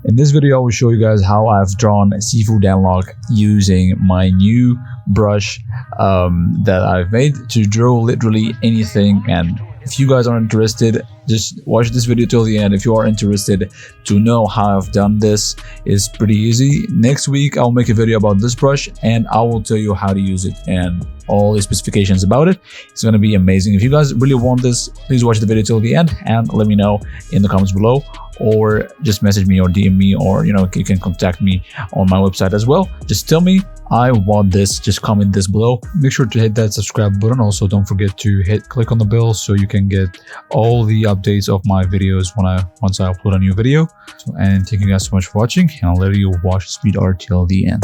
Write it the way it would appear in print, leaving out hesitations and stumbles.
In this video, I will show you guys how I've drawn a seafood analog using my new brush that I've made to draw literally anything. And if you guys are interested, just watch this video till the end. If you are interested to know how I've done this, it's pretty easy. Next week I'll make a video about this brush and I will tell you how to use it and all the specifications about it. It's going to be amazing. If you guys really want this, please watch the video till the end and let me know in the comments below, or just message me or DM me, or you can contact me on my website as well. Just tell me I want this, just comment this below. Make sure to hit that subscribe button. Also, don't forget to click on the bell so you can get all the updates of my videos once I upload a new video. And thank you guys so much for watching, and I'll let you watch speed art till the end.